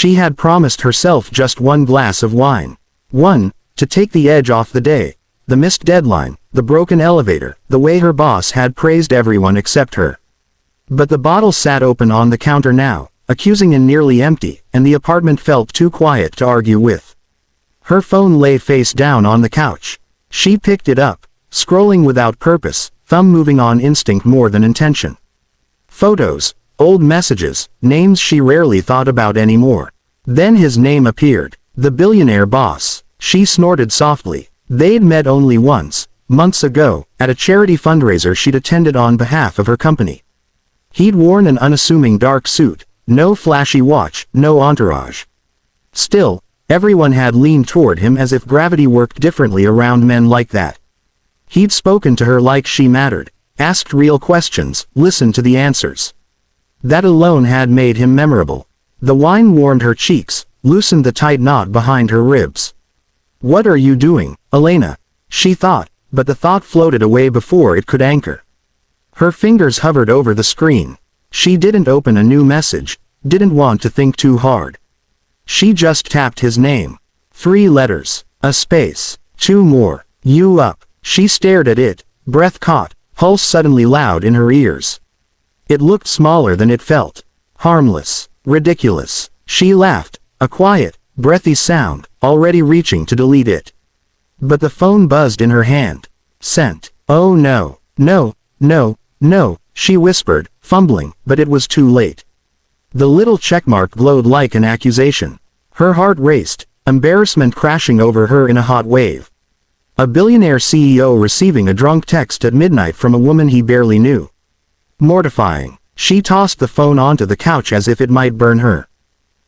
She had promised herself just one glass of wine. One, to take the edge off the day. The missed deadline, the broken elevator, the way her boss had praised everyone except her. But the bottle sat open on the counter now, accusing and nearly empty, and the apartment felt too quiet to argue with. Her phone lay face down on the couch. She picked it up, scrolling without purpose, thumb moving on instinct more than intention. Photos, old messages, names she rarely thought about anymore. Then his name appeared. The billionaire boss. She snorted softly. They'd met only once, months ago, at a charity fundraiser she'd attended on behalf of her company. He'd worn an unassuming dark suit, no flashy watch, no entourage. Still, everyone had leaned toward him as if gravity worked differently around men like that. He'd spoken to her like she mattered, asked real questions, listened to the answers. That alone had made him memorable. The wine warmed her cheeks, loosened the tight knot behind her ribs. "What are you doing, Elena?" she thought, but the thought floated away before it could anchor. Her fingers hovered over the screen. She didn't open a new message, didn't want to think too hard. She just tapped his name. 3 letters, a space, 2 more. "You up." She stared at it, breath caught, pulse suddenly loud in her ears. It looked smaller than it felt. Harmless, ridiculous. She laughed, a quiet, breathy sound, already reaching to delete it. But the phone buzzed in her hand. Sent. "Oh no, no, no, no," she whispered, fumbling, but it was too late. The little checkmark glowed like an accusation. Her heart raced, embarrassment crashing over her in a hot wave. A billionaire CEO receiving a drunk text at midnight from a woman he barely knew. Mortifying. She tossed the phone onto the couch as if it might burn her.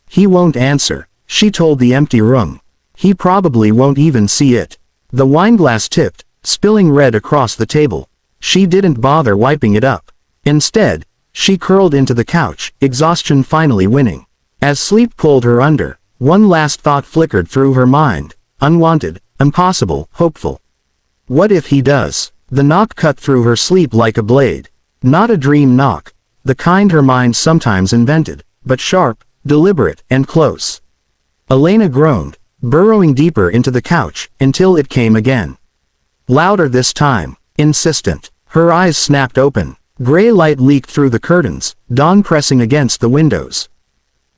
He won't answer, she told the empty room. He probably won't even see it. The wineglass tipped, spilling red across the table. She didn't bother wiping it up. Instead, she curled into the couch, exhaustion finally winning. As sleep pulled her under, one last thought flickered through her mind. Unwanted, impossible, hopeful. What if he does? The knock cut through her sleep like a blade. Not a dream knock, the kind her mind sometimes invented, but sharp, deliberate, and close. Elena groaned, burrowing deeper into the couch, until it came again. Louder this time, insistent. Her eyes snapped open. Gray light leaked through the curtains, dawn pressing against the windows.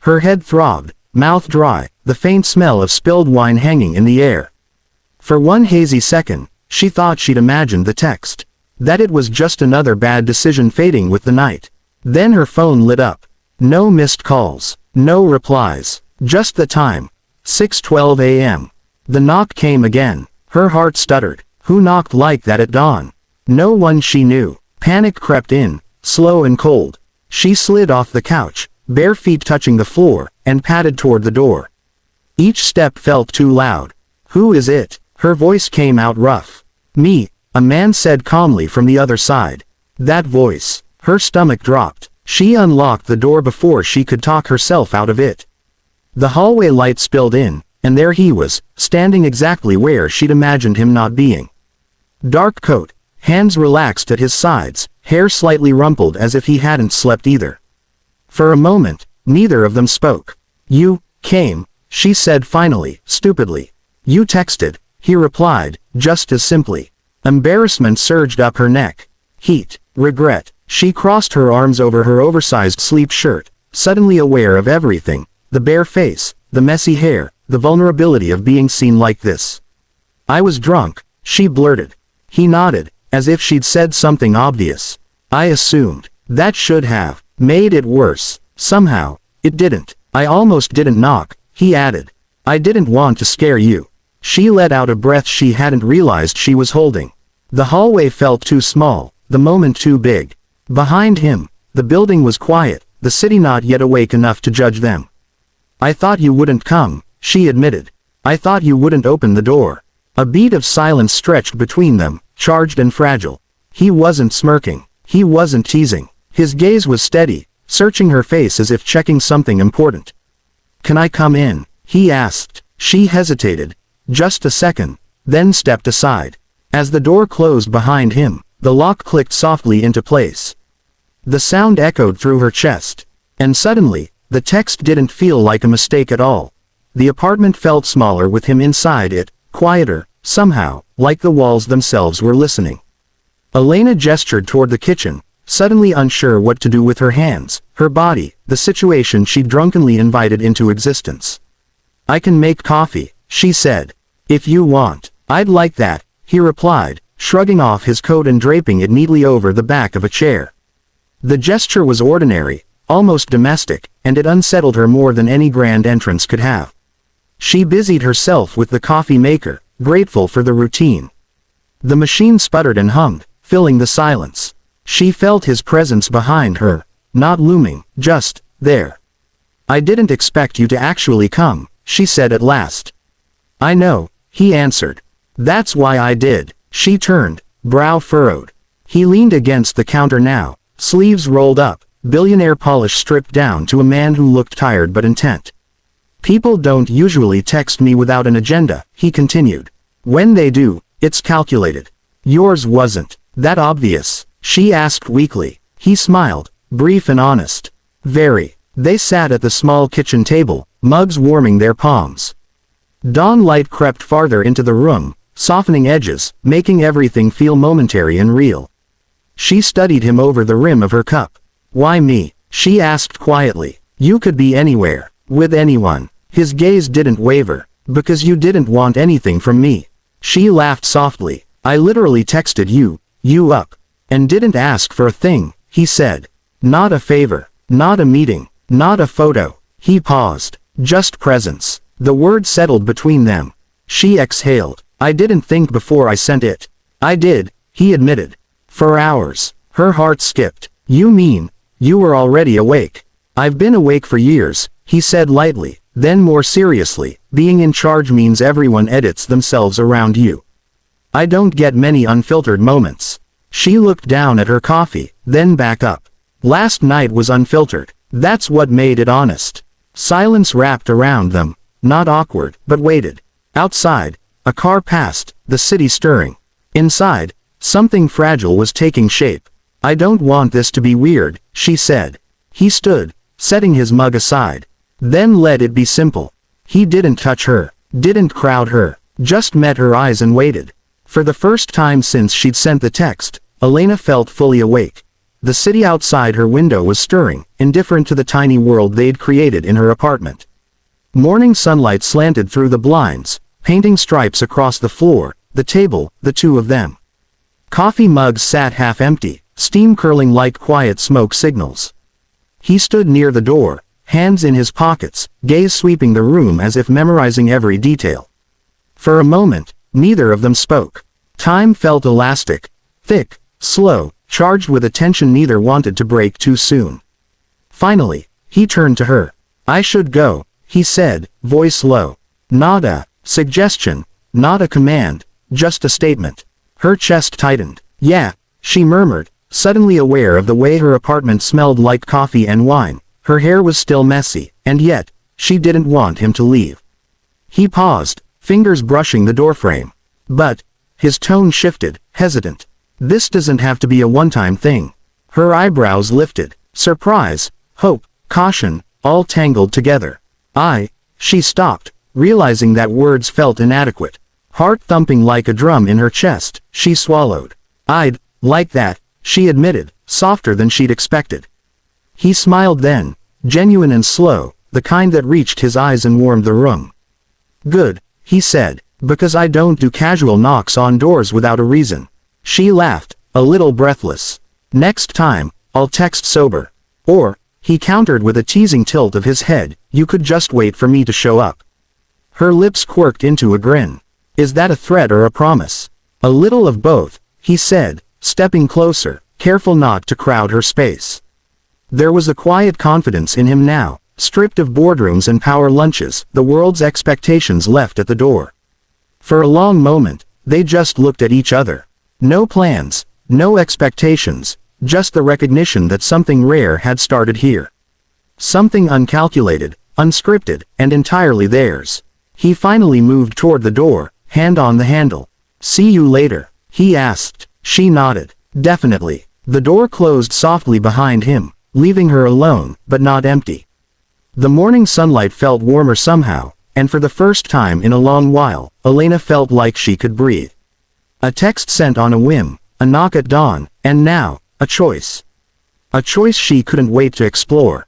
Her head throbbed, mouth dry, the faint smell of spilled wine hanging in the air. For one hazy second, she thought she'd imagined the text. That it was just another bad decision fading with the night. Then her phone lit up. No missed calls, no replies, just the time. 6:12 a.m. The knock came again. Her heart stuttered. Who knocked like that at dawn? No one she knew. Panic crept in, slow and cold. She slid off the couch, bare feet touching the floor, and padded toward the door. Each step felt too loud. "Who is it?" Her voice came out rough. "Me," a man said calmly from the other side. That voice. Her stomach dropped. She unlocked the door before she could talk herself out of it. The hallway light spilled in, and there he was, standing exactly where she'd imagined him not being. Dark coat, hands relaxed at his sides, hair slightly rumpled as if he hadn't slept either. For a moment, neither of them spoke. "You came," she said finally, stupidly. "You texted," he replied, just as simply. Embarrassment surged up her neck. Heat, regret. She crossed her arms over her oversized sleep shirt, suddenly aware of everything, the bare face, the messy hair, the vulnerability of being seen like this. "I was drunk," she blurted. He nodded, as if she'd said something obvious. "I assumed. That should have made it worse. Somehow, it didn't. I almost didn't knock," he added. "I didn't want to scare you." She let out a breath she hadn't realized she was holding. The hallway felt too small, the moment too big. Behind him, the building was quiet, the city not yet awake enough to judge them. "I thought you wouldn't come," she admitted. "I thought you wouldn't open the door." A beat of silence stretched between them, charged and fragile. He wasn't smirking. He wasn't teasing. His gaze was steady, searching her face as if checking something important. "Can I come in?" he asked. She hesitated. Just a second, then stepped aside. As the door closed behind him, the lock clicked softly into place. The sound echoed through her chest. And suddenly, The text didn't feel like a mistake at all. The apartment felt smaller with him inside it, quieter, somehow, like the walls themselves were listening. Elena gestured toward the kitchen, suddenly unsure what to do with her hands, her body, the situation she'd drunkenly invited into existence. "I can make coffee," she said. "If you want." "I'd like that," he replied, shrugging off his coat and draping it neatly over the back of a chair. The gesture was ordinary, almost domestic, and it unsettled her more than any grand entrance could have. She busied herself with the coffee maker, grateful for the routine. The machine sputtered and hummed, filling the silence. She felt his presence behind her, not looming, just there. "I didn't expect you to actually come," she said at last. "I know," he answered. "That's why I did." She turned, brow furrowed. He leaned against the counter now, sleeves rolled up, billionaire polish stripped down to a man who looked tired but intent. "People don't usually text me without an agenda," he continued. "When they do, it's calculated. Yours wasn't that obvious?" she asked weakly. He smiled, brief and honest. "Very." They sat at the small kitchen table, mugs warming their palms. Dawn light crept farther into the room, softening edges, making everything feel momentary and real. She studied him over the rim of her cup. "Why me?" she asked quietly. "You could be anywhere, with anyone." His gaze didn't waver. "Because you didn't want anything from me." She laughed softly. "I literally texted you up. And didn't ask for a thing," he said. "Not a favor, not a meeting, not a photo." He paused. "Just presence." The word settled between them. She exhaled. "I didn't think before I sent it." "I did," he admitted. "For hours." Her heart skipped. "You mean, you were already awake?" "I've been awake for years," he said lightly, then more seriously, "being in charge means everyone edits themselves around you. I don't get many unfiltered moments." She looked down at her coffee, then back up. "Last night was unfiltered. That's what made it honest." Silence wrapped around them, not awkward, but weighted. Outside, a car passed, the city stirring. Inside, something fragile was taking shape. "I don't want this to be weird," she said. He stood, setting his mug aside. Then let it be simple. He didn't touch her, didn't crowd her, just met her eyes and waited. For the first time since she'd sent the text, Elena felt fully awake. The city outside her window was stirring, indifferent to the tiny world they'd created in her apartment. Morning sunlight slanted through the blinds, painting stripes across the floor, the table, the two of them. Coffee mugs sat half empty, steam curling like quiet smoke signals. He stood near the door, hands in his pockets, gaze sweeping the room as if memorizing every detail. For a moment, neither of them spoke. Time felt elastic, thick, slow, charged with a tension neither wanted to break too soon. Finally, he turned to her. "I should go," he said, voice low. Not a suggestion, not a command, just a statement. Her chest tightened. "Yeah," she murmured, suddenly aware of the way her apartment smelled like coffee and wine. Her hair was still messy, and yet, she didn't want him to leave. He paused, fingers brushing the doorframe. "But," his tone shifted, hesitant. "This doesn't have to be a one-time thing." Her eyebrows lifted. Surprise, hope, caution, all tangled together. She stopped, realizing that words felt inadequate. Heart thumping like a drum in her chest, she swallowed. "I'd like that," she admitted, softer than she'd expected. He smiled then, genuine and slow, the kind that reached his eyes and warmed the room. "Good," he said, "because I don't do casual knocks on doors without a reason." She laughed, a little breathless. "Next time, I'll text sober. Or," he countered with a teasing tilt of his head, "you could just wait for me to show up." Her lips quirked into a grin. "Is that a threat or a promise?" "A little of both," he said, stepping closer, careful not to crowd her space. There was a quiet confidence in him now, stripped of boardrooms and power lunches, the world's expectations left at the door. For a long moment, they just looked at each other. No plans, no expectations, just the recognition that something rare had started here. Something uncalculated, unscripted, and entirely theirs. He finally moved toward the door, hand on the handle. "See you later," he asked. She nodded. "Definitely." The door closed softly behind him, leaving her alone, but not empty. The morning sunlight felt warmer somehow, and for the first time in a long while, Elena felt like she could breathe. A text sent on a whim, a knock at dawn, and now, a choice. A choice she couldn't wait to explore.